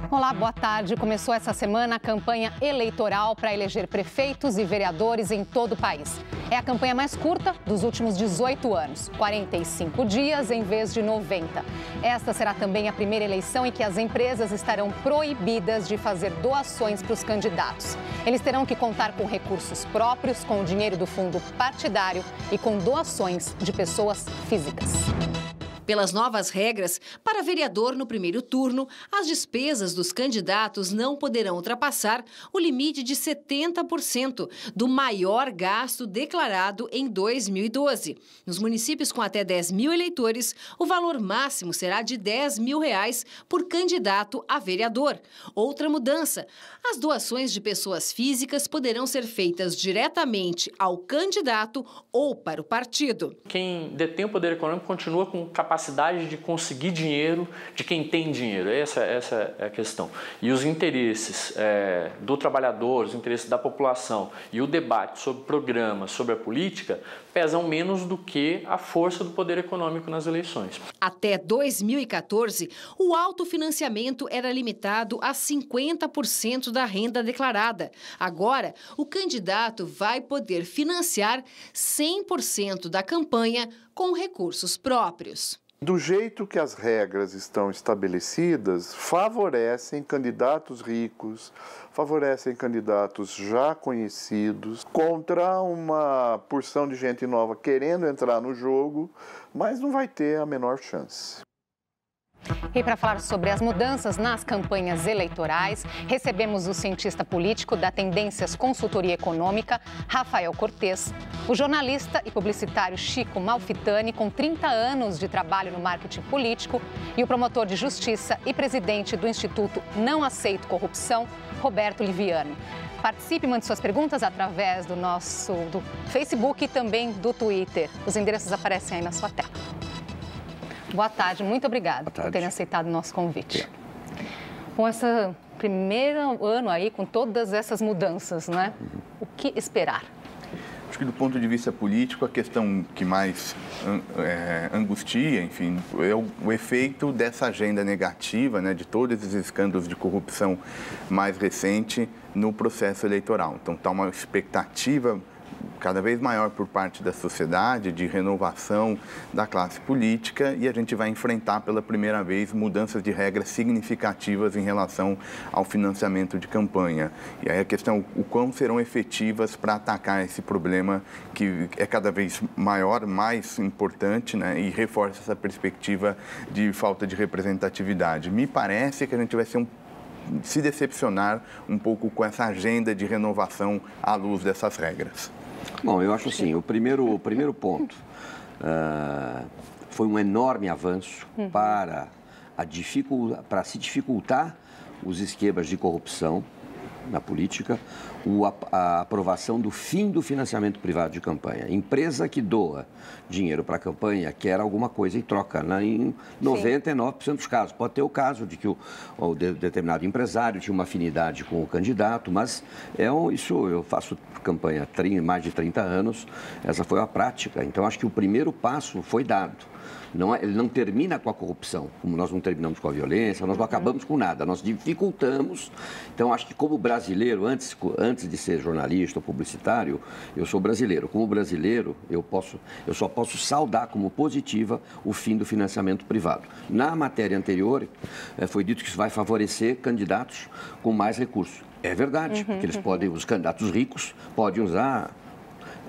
Olá, boa tarde. Começou essa semana a campanha eleitoral para eleger prefeitos e vereadores em todo o país. É a campanha mais curta dos últimos 18 anos, 45 dias em vez de 90. Esta será também a primeira eleição em que as empresas estarão proibidas de fazer doações para os candidatos. Eles terão que contar com recursos próprios, com o dinheiro do fundo partidário e com doações de pessoas físicas. Pelas novas regras, para vereador no primeiro turno, as despesas dos candidatos não poderão ultrapassar o limite de 70% do maior gasto declarado em 2012. Nos municípios com até 10 mil eleitores, o valor máximo será de R$10 mil por candidato a vereador. Outra mudança, as doações de pessoas físicas poderão ser feitas diretamente ao candidato ou para o partido. Quem detém o poder econômico continua com capacidade de conseguir dinheiro de quem tem dinheiro. Essa é a questão. E os interesses do trabalhador, os interesses da população e o debate sobre programas, sobre a política, pesam menos do que a força do poder econômico nas eleições. Até 2014, o autofinanciamento era limitado a 50% da renda declarada. Agora, o candidato vai poder financiar 100% da campanha com recursos próprios. Do jeito que as regras estão estabelecidas, favorecem candidatos ricos, favorecem candidatos já conhecidos, contra uma porção de gente nova querendo entrar no jogo, mas não vai ter a menor chance. E para falar sobre as mudanças nas campanhas eleitorais, recebemos o cientista político da Tendências Consultoria Econômica, Rafael Cortes, o jornalista e publicitário Chico Malfitani, com 30 anos de trabalho no marketing político, e o promotor de justiça e presidente do Instituto Não Aceito Corrupção, Roberto Liviani. Participe e mande suas perguntas através do Facebook e também do Twitter. Os endereços aparecem aí na sua tela. Boa tarde, muito obrigada por terem aceitado o nosso convite. Com esse primeiro ano aí, com todas essas mudanças, né? O que esperar? Acho que do ponto de vista político, a questão que mais angustia, enfim, é o efeito dessa agenda negativa, né, de todos esses escândalos de corrupção mais recente no processo eleitoral. Então, está uma expectativa cada vez maior por parte da sociedade, de renovação da classe política, e a gente vai enfrentar pela primeira vez mudanças de regras significativas em relação ao financiamento de campanha. E aí a questão, o quão serão efetivas para atacar esse problema que é cada vez maior, mais importante, né, e reforça essa perspectiva de falta de representatividade. Me parece que a gente vai se decepcionar um pouco com essa agenda de renovação à luz dessas regras. Bom, eu acho assim, o primeiro ponto foi um enorme avanço para se dificultar os esquemas de corrupção na política, a aprovação do fim do financiamento privado de campanha. Empresa que doa dinheiro para a campanha quer alguma coisa em troca, né? Em 99% dos casos. Pode ter o caso de que o determinado empresário tinha uma afinidade com o candidato, mas eu faço campanha há mais de 30 anos, essa foi a prática. Então, acho que o primeiro passo foi dado. Ele não termina com a corrupção, como nós não terminamos com a violência, nós não acabamos com nada, nós dificultamos. Então, acho que como brasileiro, antes de ser jornalista ou publicitário, eu sou brasileiro. Como brasileiro, eu só posso saudar como positiva o fim do financiamento privado. Na matéria anterior, foi dito que isso vai favorecer candidatos com mais recursos. É verdade, porque os candidatos ricos podem usar.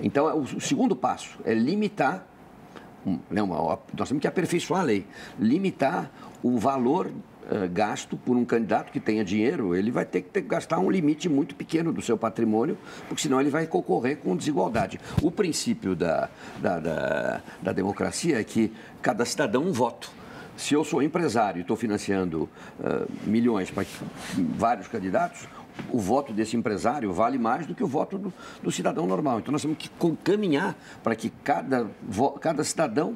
Então, o segundo passo é limitar. Nós temos que aperfeiçoar a lei, limitar o valor gasto por um candidato que tenha dinheiro. Ele vai ter que gastar um limite muito pequeno do seu patrimônio, porque senão ele vai concorrer com desigualdade. O princípio da democracia é que cada cidadão um voto. Se eu sou empresário e estou financiando milhões para vários candidatos, o voto desse empresário vale mais do que o voto do cidadão normal. Então, nós temos que caminhar para que cada cidadão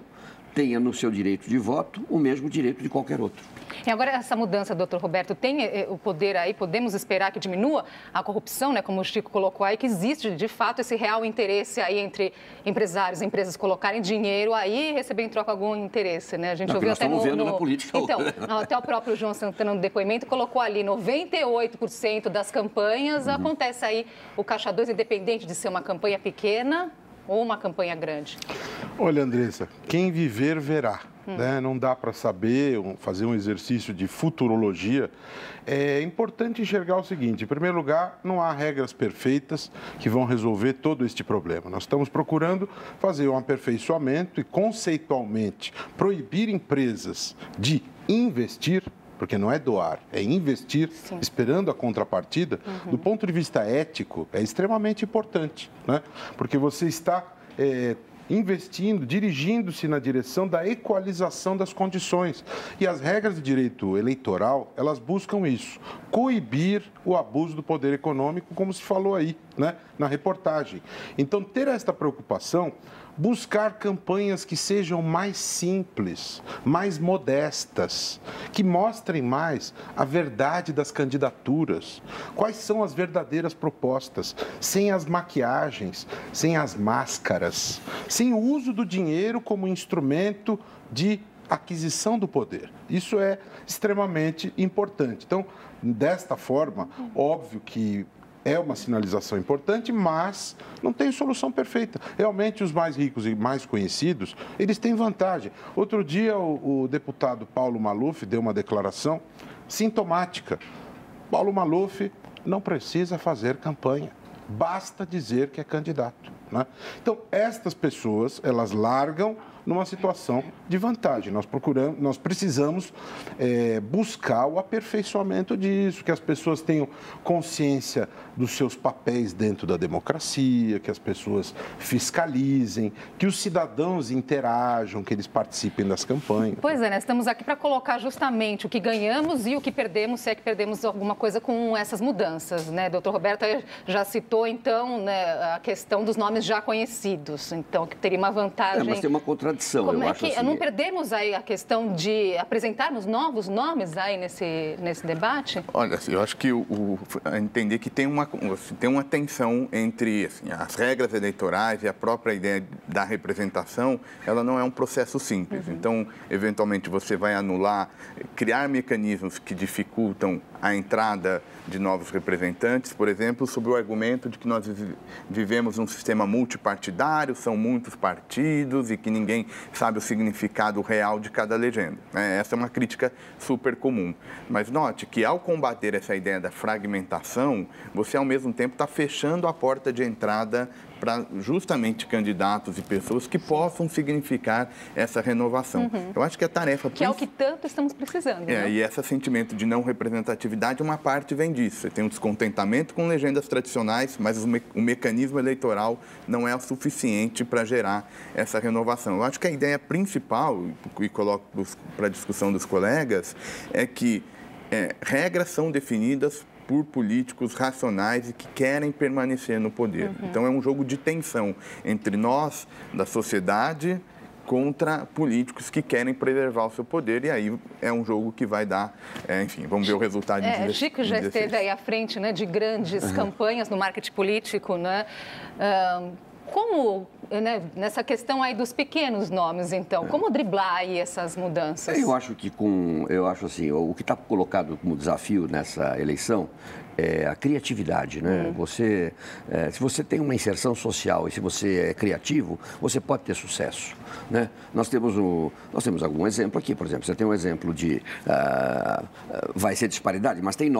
tenha no seu direito de voto o mesmo direito de qualquer outro. E agora essa mudança, doutor Roberto, tem o poder aí, podemos esperar que diminua a corrupção, né, como o Chico colocou aí, que existe de fato esse real interesse aí entre empresários e empresas colocarem dinheiro aí e receber em troca algum interesse, né? A gente ouviu até na política. Então, até o próprio João Santana no depoimento colocou ali 98% das campanhas, acontece aí o Caixa 2, independente de ser uma campanha pequena ou uma campanha grande. Olha, Andressa, quem viver verá. Né? Não dá para saber, fazer um exercício de futurologia. É importante enxergar o seguinte: em primeiro lugar, não há regras perfeitas que vão resolver todo este problema. Nós estamos procurando fazer um aperfeiçoamento e, conceitualmente, proibir empresas de investir, porque não é doar, é investir, sim, esperando a contrapartida. Do ponto de vista ético, é extremamente importante, né? Porque você está investindo, dirigindo-se na direção da equalização das condições. E as regras de direito eleitoral, elas buscam isso, coibir o abuso do poder econômico, como se falou aí, né, na reportagem. Então, ter esta preocupação, buscar campanhas que sejam mais simples, mais modestas, que mostrem mais a verdade das candidaturas, quais são as verdadeiras propostas, sem as maquiagens, sem as máscaras, sem o uso do dinheiro como instrumento de aquisição do poder. Isso é extremamente importante. Então, desta forma, óbvio que é uma sinalização importante, mas não tem solução perfeita. Realmente, os mais ricos e mais conhecidos, eles têm vantagem. Outro dia, o deputado Paulo Maluf deu uma declaração sintomática. Paulo Maluf não precisa fazer campanha, basta dizer que é candidato, né? Então, estas pessoas, elas largam numa situação de vantagem. Nós precisamos buscar o aperfeiçoamento disso, que as pessoas tenham consciência dos seus papéis dentro da democracia, que as pessoas fiscalizem, que os cidadãos interajam, que eles participem das campanhas. Pois é, né? Estamos aqui para colocar justamente o que ganhamos e o que perdemos, se é que perdemos alguma coisa com essas mudanças, né? Doutor Roberto já citou, então, né, a questão dos nomes já conhecidos, então, que teria uma vantagem. Mas tem uma contradição. Como eu acho assim, não perdemos aí a questão de apresentarmos novos nomes aí nesse debate? Olha, eu acho que entender que tem uma tensão entre assim, as regras eleitorais e a própria ideia da representação, ela não é um processo simples. Então, eventualmente, você vai anular, criar mecanismos que dificultam a entrada de novos representantes, por exemplo, sob o argumento de que nós vivemos num sistema multipartidário, são muitos partidos e que ninguém sabe o significado real de cada legenda. Essa é uma crítica super comum. Mas note que, ao combater essa ideia da fragmentação, você, ao mesmo tempo, está fechando a porta de entrada para justamente candidatos e pessoas que possam significar essa renovação. Eu acho que a tarefa... Que é o que tanto estamos precisando, né? E esse sentimento de não representatividade, uma parte vem disso. Você tem um descontentamento com legendas tradicionais, mas o mecanismo eleitoral não é o suficiente para gerar essa renovação. Eu acho que a ideia principal, e coloco para a discussão dos colegas, é que regras são definidas por políticos racionais e que querem permanecer no poder. Então, é um jogo de tensão entre nós, da sociedade, contra políticos que querem preservar o seu poder, e aí é um jogo que vai dar, enfim, vamos ver o resultado de 2016. Chico já esteve aí à frente, né, de grandes campanhas no marketing político, né? Como, né, nessa questão aí dos pequenos nomes, então, como driblar aí essas mudanças? Eu acho assim, o que está colocado como desafio nessa eleição é a criatividade, né? Se você tem uma inserção social e se você é criativo, você pode ter sucesso, né? Nós temos algum exemplo aqui, por exemplo, você tem um exemplo de vai ser disparidade, mas tem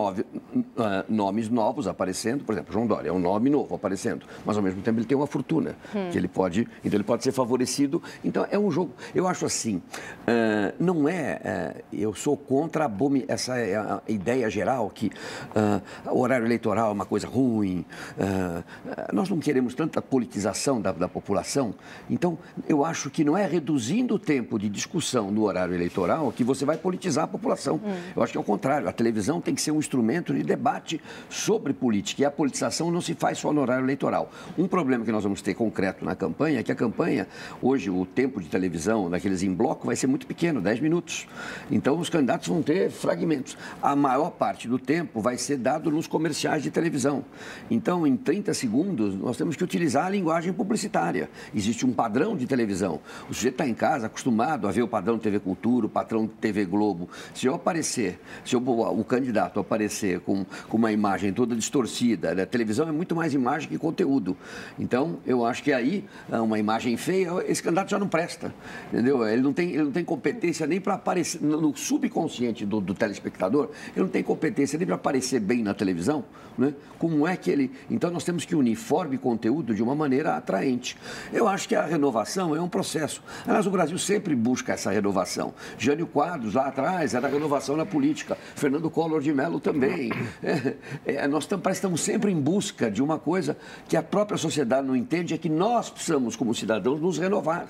nomes novos aparecendo, por exemplo, João Dória é um nome novo aparecendo, mas ao mesmo tempo ele tem uma fortuna que ele pode ser favorecido. Então é um jogo. Eu acho assim, eu sou contra essa ideia geral que o horário eleitoral é uma coisa ruim, nós não queremos tanta politização da população. Então, eu acho que não é reduzindo o tempo de discussão no horário eleitoral que você vai politizar a população. Eu acho que é o contrário. A televisão tem que ser um instrumento de debate sobre política. E a politização não se faz só no horário eleitoral. Um problema que nós vamos ter concreto na campanha é que a campanha, hoje, o tempo de televisão daqueles em bloco vai ser muito pequeno, 10 minutos. Então, os candidatos vão ter fragmentos. A maior parte do tempo vai ser dado nos comerciais de televisão. Então, em 30 segundos, nós temos que utilizar a linguagem publicitária. Existe um padrão de televisão. O sujeito está em casa, acostumado a ver o padrão TV Cultura, o padrão TV Globo. Se o candidato aparecer com uma imagem toda distorcida, né? A televisão é muito mais imagem que conteúdo. Então, eu acho que aí, uma imagem feia, esse candidato já não presta, entendeu? Ele não tem competência nem para aparecer, no subconsciente do telespectador, ele não tem competência nem para aparecer bem na televisão, né? Como é que ele... Então, nós temos que unir forma e conteúdo de uma maneira atraente. Eu acho que a renovação é um processo. Aliás, o Brasil sempre busca essa renovação. Jânio Quadros, lá atrás, era a renovação na política. Fernando Collor de Mello também. Nós estamos sempre em busca de uma coisa que a própria sociedade não entende, é que nós precisamos, como cidadãos, nos renovar.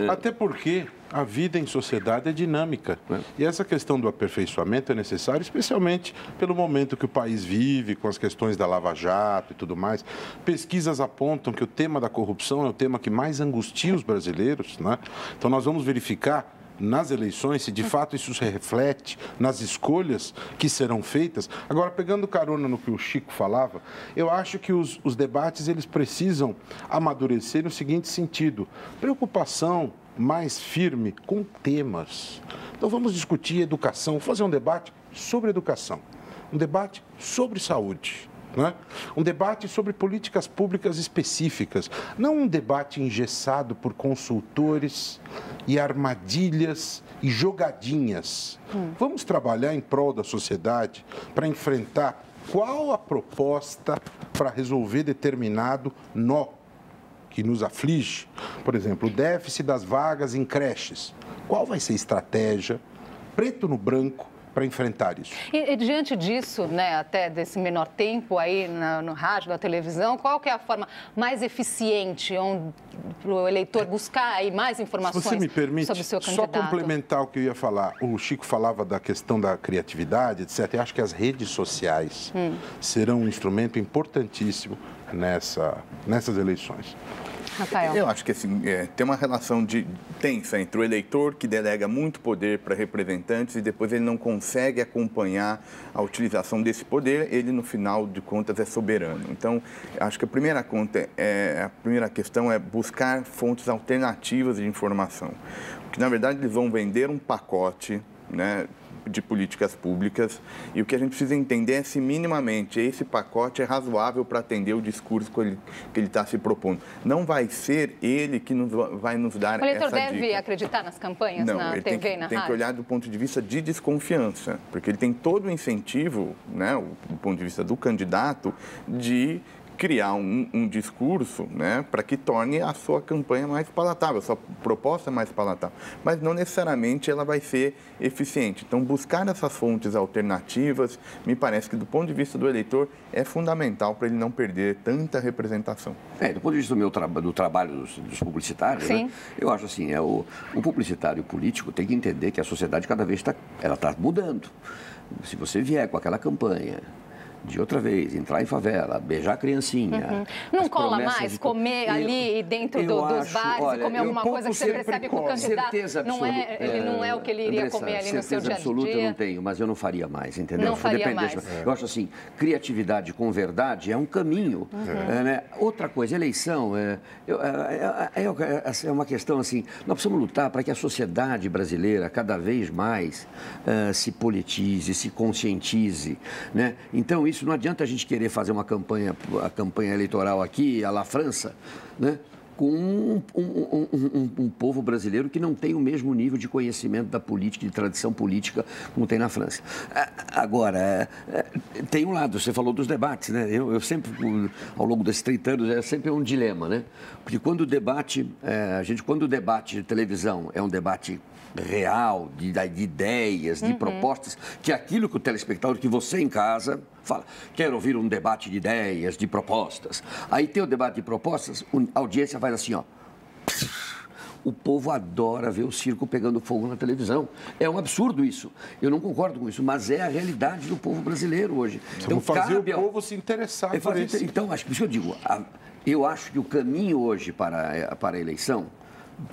Até porque a vida em sociedade é dinâmica. E essa questão do aperfeiçoamento é necessária, especialmente pelo momento que o país vive, com as questões da Lava Jato e tudo mais. Pesquisas apontam que o tema da corrupção é o tema que mais angustia os brasileiros, né? Então, nós vamos verificar nas eleições se de fato isso se reflete nas escolhas que serão feitas. Agora, pegando carona no que o Chico falava, eu acho que os debates eles precisam amadurecer no seguinte sentido: preocupação mais firme com temas. Então, vamos discutir educação, fazer um debate sobre educação, um debate sobre saúde, né? Um debate sobre políticas públicas específicas, não um debate engessado por consultores e armadilhas e jogadinhas. Vamos trabalhar em prol da sociedade para enfrentar qual a proposta para resolver determinado nó que nos aflige. Por exemplo, o déficit das vagas em creches. Qual vai ser a estratégia, preto no branco, para enfrentar isso? E diante disso, né, até desse menor tempo aí no rádio, na televisão, qual que é a forma mais eficiente para o eleitor buscar aí mais informações sobre o seu candidato? Se você me permite, só complementar o que eu ia falar. O Chico falava da questão da criatividade, etc. Eu acho que as redes sociais serão um instrumento importantíssimo nessas eleições. Rafael. Eu acho que assim, tem uma relação tensa entre o eleitor, que delega muito poder para representantes e depois ele não consegue acompanhar a utilização desse poder, ele, no final de contas, é soberano. Então, acho que a primeira questão é buscar fontes alternativas de informação. Porque, na verdade, eles vão vender um pacote, né, de políticas públicas, e o que a gente precisa entender é se minimamente esse pacote é razoável para atender o discurso que ele está se propondo. Não vai ser ele que vai nos dar essa dica. O eleitor deve acreditar nas campanhas, na TV e na rádio? Tem que olhar do ponto de vista de desconfiança, porque ele tem todo o incentivo, né, do ponto de vista do candidato, de criar um discurso, né, para que torne a sua campanha mais palatável, a sua proposta mais palatável. Mas não necessariamente ela vai ser eficiente. Então, buscar essas fontes alternativas, me parece que do ponto de vista do eleitor, é fundamental para ele não perder tanta representação. Do ponto de vista do trabalho dos publicitários, né, eu acho assim, o publicitário e o político tem que entender que a sociedade cada vez está mudando. Se você vier com aquela campanha de outra vez, entrar em favela, beijar a criancinha. Não cola mais comer ali dentro dos bares e comer alguma coisa que você percebe que o candidato ele não é o que ele iria Andressa, comer ali no seu dia a dia? Absoluta eu não tenho, mas eu não faria mais, entendeu? Não faria mais. Eu acho assim, criatividade com verdade é um caminho. Né? Outra coisa, eleição é uma questão assim, nós precisamos lutar para que a sociedade brasileira cada vez mais se politize, se conscientize, né? Então, isso não adianta a gente querer fazer a campanha eleitoral aqui, à la França, né, com um povo brasileiro que não tem o mesmo nível de conhecimento da política, de tradição política, como tem na França. Agora, tem um lado, você falou dos debates, né? Eu sempre, ao longo desses 30 anos, é sempre um dilema, né? Porque quando o debate de televisão é um debate real, de ideias, de propostas, que é aquilo que o telespectador, que você em casa fala, quero ouvir um debate de ideias, de propostas. Aí tem o debate de propostas, a audiência faz assim, ó. O povo adora ver o circo pegando fogo na televisão. É um absurdo isso. Eu não concordo com isso, mas é a realidade do povo brasileiro hoje. Então, fazer o povo se interessar por isso. Então, acho que isso eu digo. Eu acho que o caminho hoje para a eleição,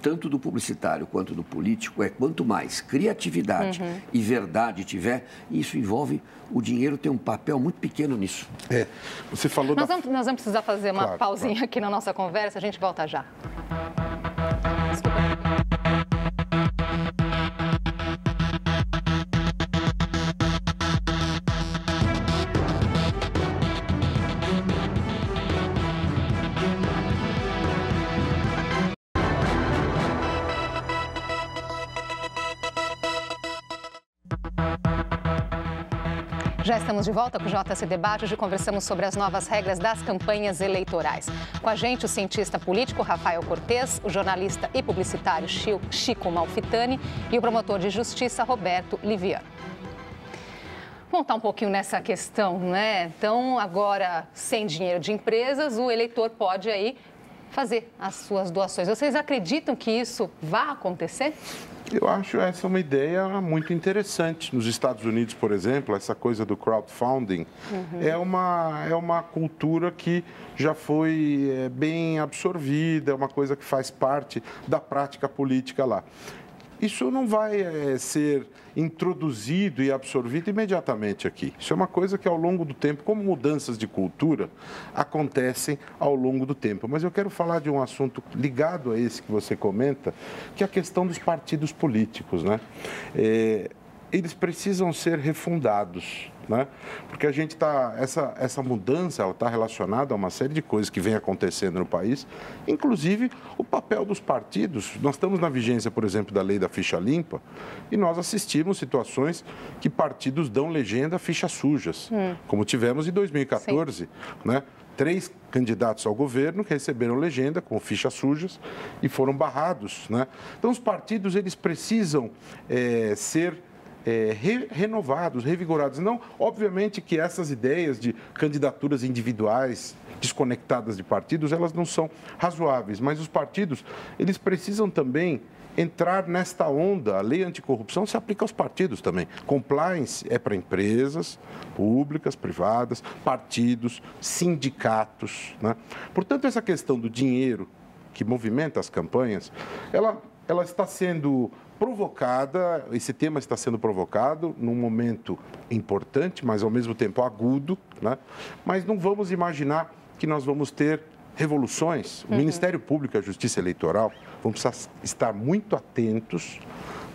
tanto do publicitário quanto do político, é quanto mais criatividade e verdade tiver, isso envolve o dinheiro ter um papel muito pequeno nisso. Você falou nós vamos precisar fazer uma pausinha aqui na nossa conversa, a gente volta já. Já estamos de volta com o JC Debate. Hoje conversamos sobre as novas regras das campanhas eleitorais. Com a gente, o cientista político Rafael Cortes, o jornalista e publicitário Chico Malfitani e o promotor de justiça Roberto Liviano. Vamos voltar um pouquinho nessa questão, né? Então, agora, sem dinheiro de empresas, o eleitor pode aí fazer as suas doações. Vocês acreditam que isso vai acontecer? Eu acho essa uma ideia muito interessante. Nos Estados Unidos, por exemplo, essa coisa do crowdfunding é uma cultura que já foi bem absorvida, é uma coisa que faz parte da prática política lá. Isso não vai ser introduzido e absorvido imediatamente aqui. Isso é uma coisa que ao longo do tempo, como mudanças de cultura, acontecem ao longo do tempo. Mas eu quero falar de um assunto ligado a esse que você comenta, que é a questão dos partidos políticos, né? Eles precisam ser refundados, né? Porque a gente está, essa mudança, ela está relacionada a uma série de coisas que vem acontecendo no país, inclusive o papel dos partidos. Nós estamos na vigência, por exemplo, da lei da ficha limpa e nós assistimos situações que partidos dão legenda a fichas sujas, como tivemos em 2014, né? 3 candidatos ao governo que receberam legenda com fichas sujas e foram barrados, né? Então, os partidos, eles precisam ser renovados, revigorados. Não, obviamente que essas ideias de candidaturas individuais, desconectadas de partidos, elas não são razoáveis, mas os partidos, eles precisam também entrar nesta onda. A lei anticorrupção se aplica aos partidos também. Compliance é para empresas públicas, privadas, partidos, sindicatos, né? Portanto, essa questão do dinheiro que movimenta as campanhas, ela está sendo provocada, esse tema está sendo provocado num momento importante, mas ao mesmo tempo agudo, né? Mas não vamos imaginar que nós vamos ter revoluções. O Ministério Público e a Justiça Eleitoral vão precisar estar muito atentos,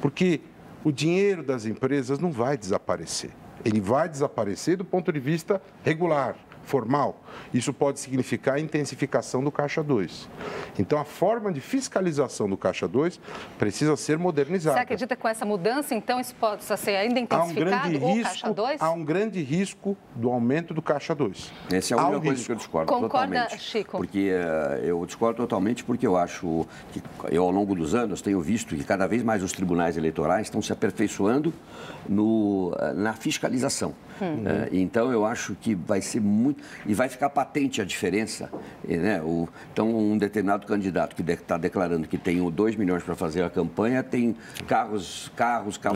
porque o dinheiro das empresas não vai desaparecer. Ele vai desaparecer do ponto de vista regular, formal. Isso pode significar a intensificação do Caixa 2. Então, a forma de fiscalização do Caixa 2 precisa ser modernizada. Você acredita que com essa mudança, então, isso pode ser ainda intensificado, o Caixa 2? Há um grande risco do aumento do Caixa 2. Essa é a única coisa que eu discordo totalmente. Concorda, Chico? Porque eu discordo totalmente porque eu acho que eu, ao longo dos anos, tenho visto que cada vez mais os tribunais eleitorais estão se aperfeiçoando na fiscalização. Então, eu acho que vai ser muito... E vai ficar patente a diferença, né? Então, um determinado candidato que está declarando que tem 2 milhões para fazer a campanha, tem carros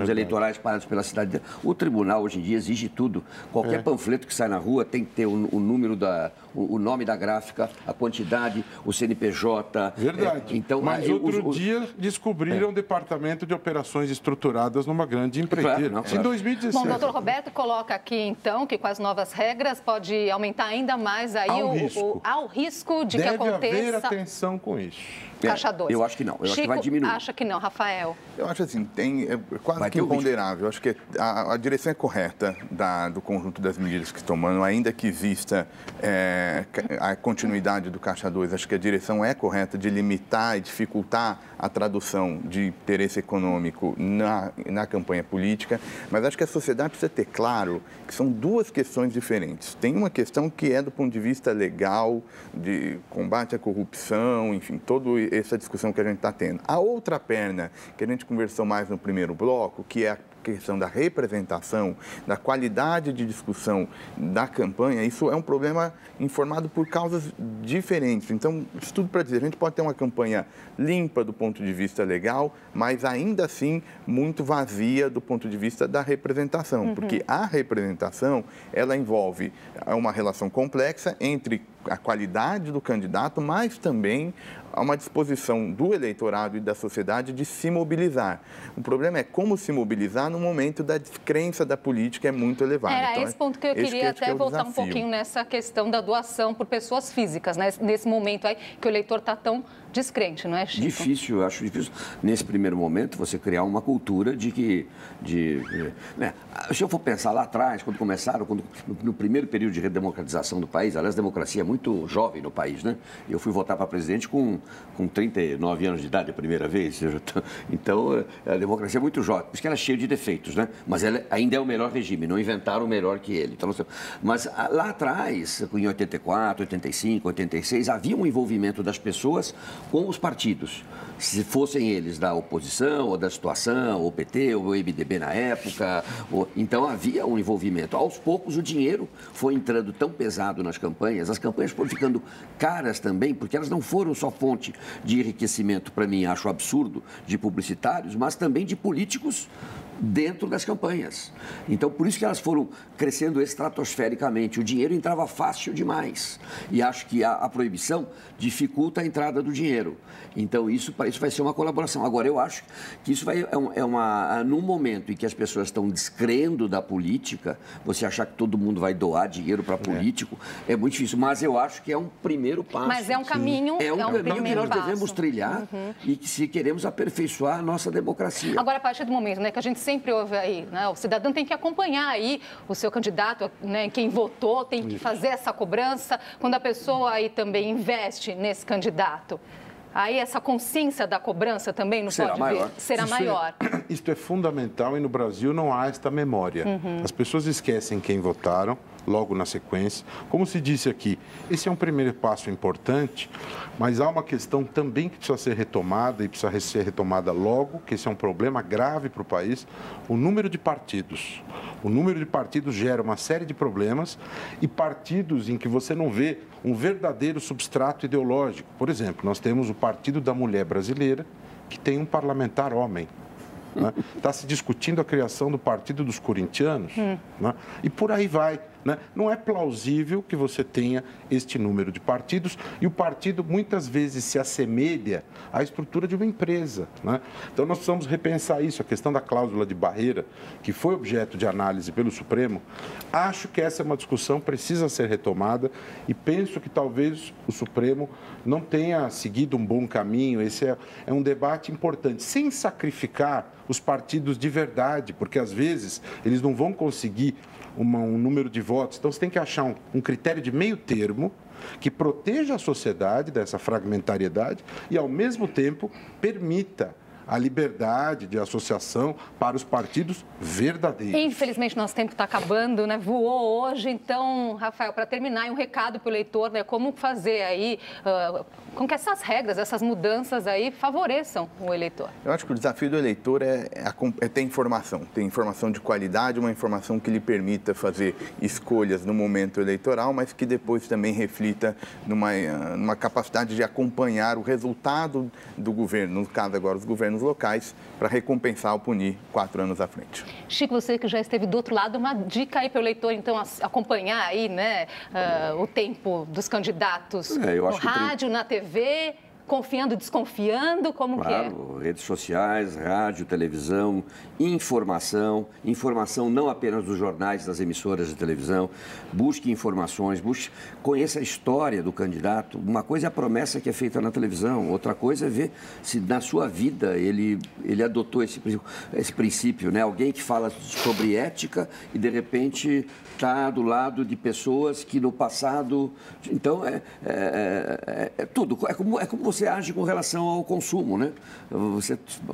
eleitorais parados pela cidade. O tribunal, hoje em dia, exige tudo. Qualquer panfleto que sai na rua tem que ter o número o nome da gráfica, a quantidade, o CNPJ. Verdade. Então, mas outro dia descobriram o Departamento de Operações Estruturadas numa grande empreiteira. Em 2017. Bom, doutor Roberto coloca aqui, então, que com as novas regras pode aumentar ainda mais aí ao risco de que aconteça... Deve haver atenção com isso. Caixa 2. Eu acho que não. Eu acho que vai diminuir. Acha que não, Rafael? Eu acho assim, quase que imponderável. Eu acho que a direção é correta do conjunto das medidas que estão tomando, ainda que exista a continuidade do Caixa 2. Acho que a direção é correta de limitar e dificultar a tradução de interesse econômico na campanha política, mas acho que a sociedade precisa ter claro que são 2 questões diferentes. Tem uma questão que é do ponto de vista legal, de combate à corrupção, enfim, toda essa discussão que a gente está tendo. A outra perna, que a gente conversou mais no primeiro bloco, que é a questão da representação, da qualidade de discussão da campanha, isso é um problema informado por causas diferentes. Então, isso tudo para dizer, a gente pode ter uma campanha limpa do ponto de vista legal, mas ainda assim muito vazia do ponto de vista da representação, porque a representação, ela envolve uma relação complexa entre a qualidade do candidato, mas também há uma disposição do eleitorado e da sociedade de se mobilizar. O problema é como se mobilizar no momento da descrença da política é muito elevada. Era então, esse ponto que eu queria até voltar um pouquinho nessa questão da doação por pessoas físicas, né? Nesse momento aí que o eleitor está tão descrente, não é, Chico? Difícil, eu acho difícil, nesse primeiro momento, você criar uma cultura de que... né? Se eu for pensar lá atrás, quando começaram, no primeiro período de redemocratização do país, aliás, a democracia é muito jovem no país, né? Eu fui votar para presidente com 39 anos de idade a primeira vez, então a democracia é muito jovem, por isso que ela é cheia de defeitos, né? Mas ela ainda é o melhor regime, não inventaram o melhor que ele. Então, mas lá atrás, em 84, 85, 86, havia um envolvimento das pessoas com os partidos, se fossem eles da oposição, ou da situação, ou PT, ou MDB na época, então havia um envolvimento. Aos poucos o dinheiro foi entrando tão pesado nas campanhas, as campanhas foram ficando caras também, porque elas não foram só fonte de enriquecimento, para mim, acho absurdo, de publicitários, mas também de políticos dentro das campanhas. Então, por isso que elas foram crescendo estratosfericamente. O dinheiro entrava fácil demais. E acho que a proibição dificulta a entrada do dinheiro. Então, isso vai ser uma colaboração. Agora, eu acho que isso num momento em que as pessoas estão descrendo da política, você achar que todo mundo vai doar dinheiro para político, é muito difícil. Mas eu acho que é um primeiro passo. Mas é um caminho, é um caminho que nós devemos passo. Trilhar e que se queremos aperfeiçoar a nossa democracia. Agora, a partir do momento, né, que a gente sempre ouve aí, né, o cidadão tem que acompanhar aí o seu candidato, né, quem votou, tem que fazer essa cobrança. Quando a pessoa aí também investe nesse candidato, aí essa consciência da cobrança também não pode vir? Será maior. Isso é fundamental e no Brasil não há esta memória. As pessoas esquecem quem votaram logo na sequência. Como se disse aqui, esse é um primeiro passo importante, mas há uma questão também que precisa ser retomada e precisa ser retomada logo, que esse é um problema grave para o país, o número de partidos. O número de partidos gera uma série de problemas e partidos em que você não vê um verdadeiro substrato ideológico. Por exemplo, nós temos o Partido da Mulher Brasileira, que tem um parlamentar homem. Está se discutindo a criação do Partido dos Corintianos, né? E por aí vai. Né? Não é plausível que você tenha este número de partidos e o partido muitas vezes se assemelha à estrutura de uma empresa. Né? Então nós precisamos repensar isso, a questão da cláusula de barreira, que foi objeto de análise pelo Supremo. Acho que essa é uma discussão que precisa ser retomada e penso que talvez o Supremo não tenha seguido um bom caminho. Esse é um debate importante, sem sacrificar os partidos de verdade, porque às vezes eles não vão conseguir um número de votos. Então, você tem que achar um critério de meio termo que proteja a sociedade dessa fragmentariedade e, ao mesmo tempo, permita a liberdade de associação para os partidos verdadeiros. Infelizmente, nosso tempo está acabando, né? Voou hoje. Então, Rafael, para terminar, um recado para o eleitor, né? Como fazer aí, com que essas regras, essas mudanças aí favoreçam o eleitor? Eu acho que o desafio do eleitor é ter informação de qualidade, uma informação que lhe permita fazer escolhas no momento eleitoral, mas que depois também reflita numa capacidade de acompanhar o resultado do governo, no caso agora os governos locais, para recompensar ou punir 4 anos à frente. Chico, você que já esteve do outro lado, uma dica aí para o eleitor, então, acompanhar aí, né, o tempo dos candidatos no rádio, na TV, confiando, desconfiando, como que é? Claro, redes sociais, rádio, televisão, informação não apenas dos jornais, das emissoras de televisão, busque informações, conheça a história do candidato. Uma coisa é a promessa que é feita na televisão, outra coisa é ver se na sua vida ele adotou esse princípio, né? Alguém que fala sobre ética e de repente está do lado de pessoas que no passado... Então, tudo. É como você você age com relação ao consumo, né?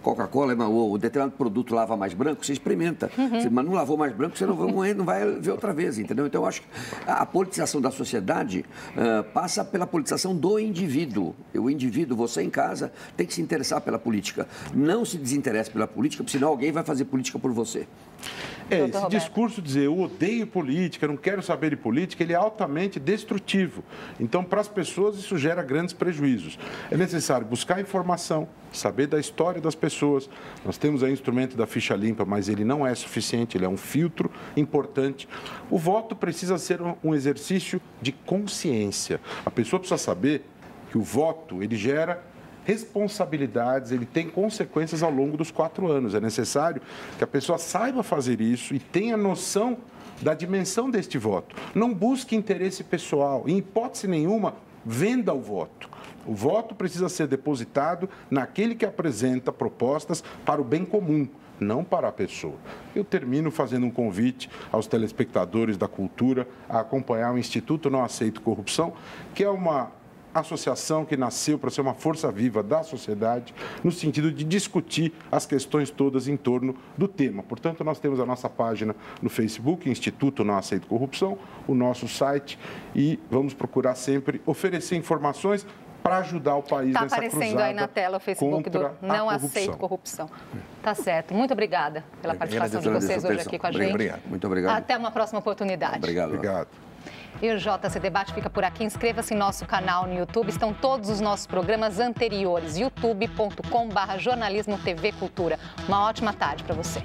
Coca-Cola ou determinado produto lava mais branco, você experimenta. Mas não lavou mais branco, você não vai ver outra vez, entendeu? Então, eu acho que a politização da sociedade passa pela politização do indivíduo. O indivíduo, você em casa, tem que se interessar pela política. Não se desinteresse pela política, porque senão alguém vai fazer política por você. Esse discurso de dizer eu odeio política, não quero saber de política, ele é altamente destrutivo. Então, para as pessoas, isso gera grandes prejuízos. É necessário buscar informação, saber da história das pessoas. Nós temos aí o instrumento da ficha limpa, mas ele não é suficiente, ele é um filtro importante. O voto precisa ser um exercício de consciência. A pessoa precisa saber que o voto, ele gera responsabilidades, ele tem consequências ao longo dos 4 anos. É necessário que a pessoa saiba fazer isso e tenha noção da dimensão deste voto. Não busque interesse pessoal. Em hipótese nenhuma, venda o voto. O voto precisa ser depositado naquele que apresenta propostas para o bem comum, não para a pessoa. Eu termino fazendo um convite aos telespectadores da cultura a acompanhar o Instituto Não Aceito Corrupção, que é uma associação que nasceu para ser uma força viva da sociedade, no sentido de discutir as questões todas em torno do tema. Portanto, nós temos a nossa página no Facebook, Instituto Não Aceito Corrupção, o nosso site, e vamos procurar sempre oferecer informações para ajudar o país nessa cruzada. Está aparecendo aí na tela o Facebook do Não Aceito Corrupção. Tá certo. Muito obrigada pela participação de vocês hoje aqui com a gente. Obrigado. Muito obrigado. Até uma próxima oportunidade. Obrigado. E o JC Debate fica por aqui. Inscreva-se em nosso canal no YouTube. Estão todos os nossos programas anteriores. youtube.com/jornalismo TV Cultura. Uma ótima tarde para você.